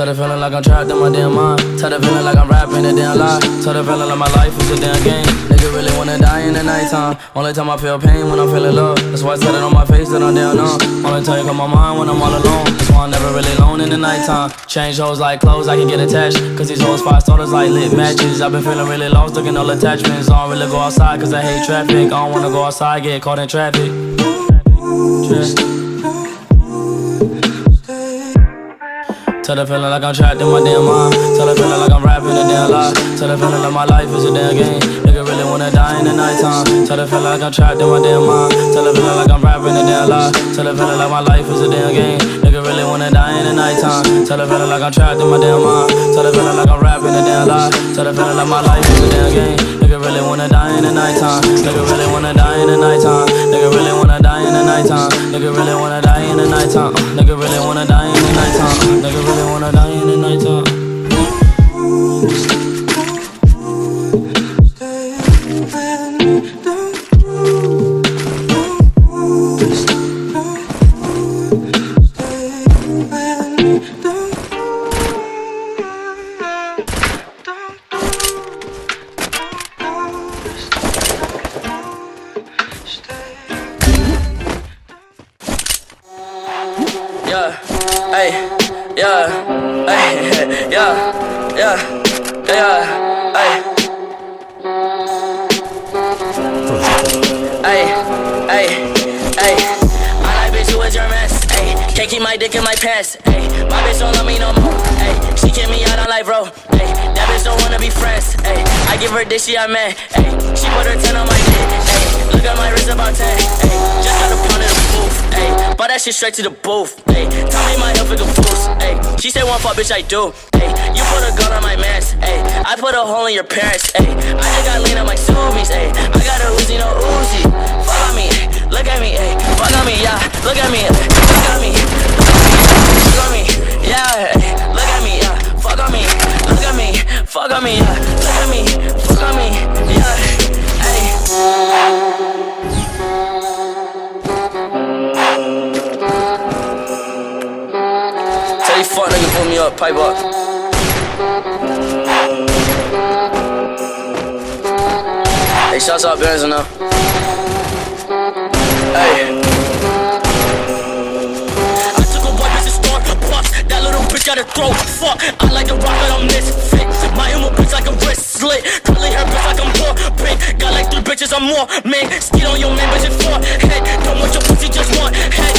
Tell the feeling like I'm trapped in my damn mind. Tell the feeling like I'm rapping a damn lie. Tell the feeling like my life is a damn game. Nigga really wanna die in the nighttime. Only time I feel pain when I'm feeling love. That's why I said it on my face that I'm down on. Only time you come my mind when I'm all alone. That's why I'm never really alone in the nighttime. Change hoes like clothes, I can get attached. Cause these hoes 5 starters like lit matches. I've been feeling really lost, looking all attachments. I don't really go outside cause I hate traffic. I don't wanna go outside, get caught in traffic. Tell the feeling like I'm trapped in my damn mind. Tell the feeling like I'm rapping a damn lie. Tell the feeling like my life is a damn game. Nigga really wanna die in the nighttime. Tell the feeling like I'm trapped in my damn mind. Tell the feeling like I'm rapping a damn lie. Tell the feeling like my life is a damn game. Nigga really wanna die in the nighttime. Tell the feeling like I'm trapped in my damn mind. Tell the feeling like I'm rapping a damn lie. Tell the feeling like my life is a damn game. Nigga really wanna die in the nighttime. Nigga really wanna die in the nighttime. Nigga really wanna die in the nighttime. Nigga really wanna die in the nighttime. Nigga really wanna die in the nighttime. Nigga really wanna die in the nighttime. Yeah, hey, yeah, hey, yeah, yeah, yeah, hey. Ay, ay, ay. I like bitch who is your mess. Ay, can't keep my dick in my pants. Ay, my bitch don't love me no more. Ay, she kick me out on life, bro. Ay, that bitch don't wanna be friends. Ay, I give her dick, she a man. Ay, she put her 10 on my dick. Ay, look at my wrist about 10. Ay, just got a pound of the booth. Ay, bought that shit straight to the booth. Ay, tell me my health is a boost. Ay, she said one fuck, bitch, I do. Ay, you put a gun on my mans. Ay, I put a hole in your parents. Ay, I just got lean on my Subies. Ay, I got a Uzi, no Uzi. Fuck on me, look at me, ay, fuck on me, yeah. Look at me, look at me, look at me, yeah. Ay, look at me, yeah. Fuck on me, look at me, fuck on me, yeah. Look at me, fuck on me, yeah. Ay. Tell these fuck niggas pull me up, pipe up. Hey, shouts out Benz now. Hey. I took a white bitch to Starbucks. That little bitch got a throat. Fuck, I like to rock it on misfit. My emo bitch like a wrist slit. Curly hair bitch like I'm poor. Big, got like 3 bitches or more. Man, skid on your man bitch in 4 head. Don't want your pussy, just one head.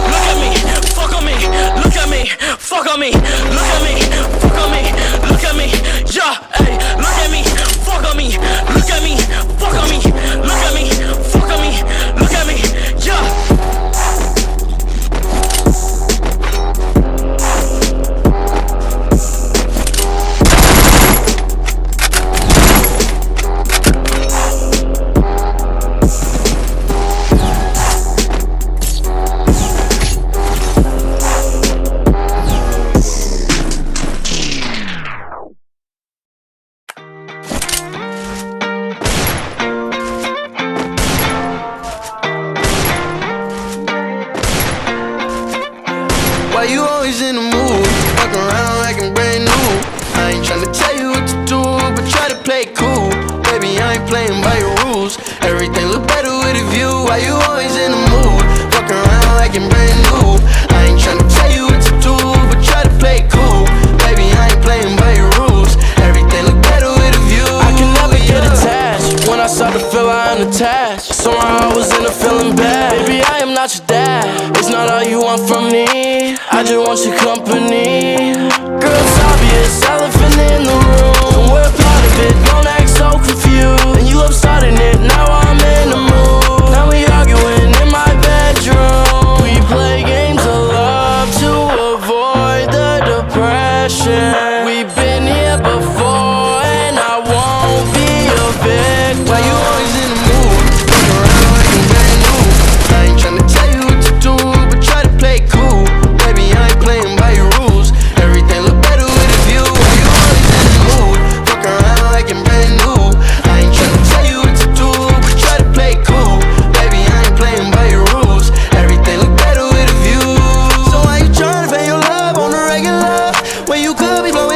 Look at me, fuck on me. Look at me, fuck on me. Look at me, fuck on me. Look at me, yeah, hey. Look at me, fuck on me. Look at me, fuck on me. Look at me, fuck on me. Look at me, yeah. Why you always in the mood? Fuck around like I'm brand new. I ain't tryna tell you what to do, but try to play it cool. Baby, I ain't playing by your rules. Everything look better with a view. Why you always in the mood? Fuck around like I'm brand new. I ain't tryna tell you what to do, but try to play it cool. Baby, I ain't playing by your rules. Everything look better with a view. I can never get attached. When I start to feel I am attached, somehow I was in a feeling bad. Baby, I am not your dad. It's not all you want from me. I just want your company. Girl, it's obvious, elephant in the room. We're part of it, don't act so confused. And you love starting it, now I'm in the mood. Now we arguing in my bedroom. We play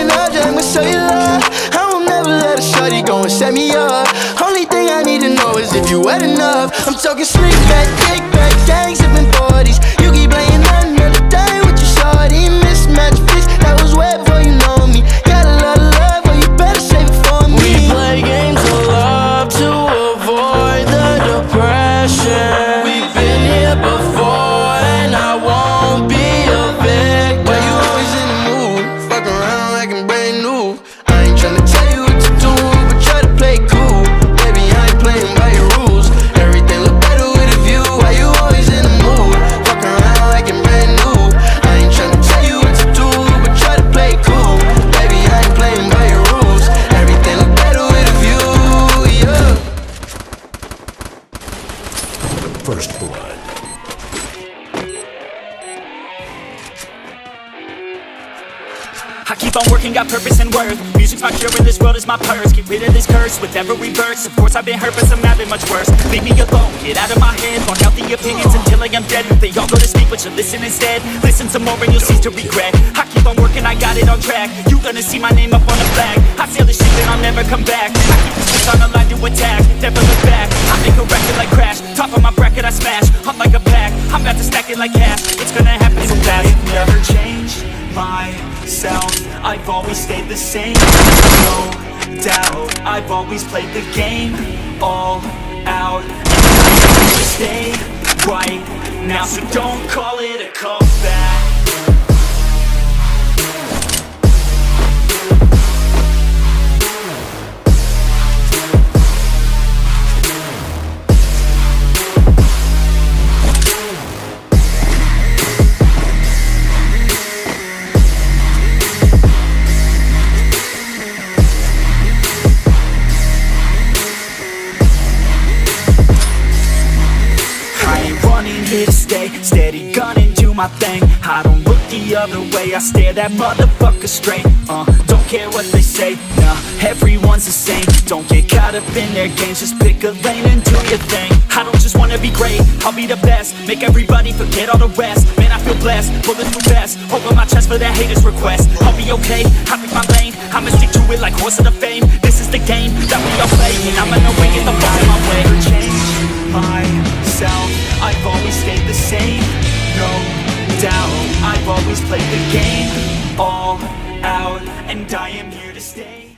pulling up, just I'ma show you love. I won't never let a shorty go and set me up. Only thing I need to know is if you wet enough. I'm talking slick back, kick back, gang sipping 40s. You keep playing another day with your shorty. Mismatch bitch, that was way before you know me. Got a lot of love, but you better save it for me. We play games of love to avoid the depression. We've been here before and I won't be a victim. Why you always in the mood? Fuck around like I'm brand new. I ain't tryna tell you what to do, but try to play cool. Baby, I ain't playing by your rules. Everything look better with a view. Why you always in the mood? Fuck around like I'm brand new. I ain't tryna tell you what to do, but try to play cool. Baby, I ain't playing by your rules. Everything look better with a view, yeah. First blood. I keep on working, got purpose and worth. Music's my cure and this world is my purse. Get rid of this curse with every verse. Of course I've been hurt but some have been much worse. Leave me alone, get out of my head. Unhealthy opinions until I am dead. They all go to speak but you listen instead. Listen some more and you'll cease to regret. I keep on working, I got it on track. You gonna see my name up on the flag. I sail the ship and I'll never come back. I keep the switch on the line to attack. Never look back, I make a record like Crash. Top of my bracket I smash, hot like a pack. I'm about to stack it like cash. It's gonna happen so fast. I've never changed myself, I've always stayed the same. No doubt, I've always played the game all out, and I'm gonna stay right now, so don't call it a comeback. Here to stay, steady gunning, do my thing. I don't look the other way, I stare that motherfucker straight. Don't care what they say, nah, everyone's the same. Don't get caught up in their games, just pick a lane and do your thing. I don't just wanna be great, I'll be the best. Make everybody forget all the rest. Man, I feel blessed, bulletproof vest. Over my chest for that haters request. I'll be okay, I pick my lane. I'ma stick to it like horse of the fame. This is the game that we all play, and I'ma know way in the bottom of my way. Never changed myself, I've always stayed the same. No doubt, I've always played the game all out, and I am here to stay.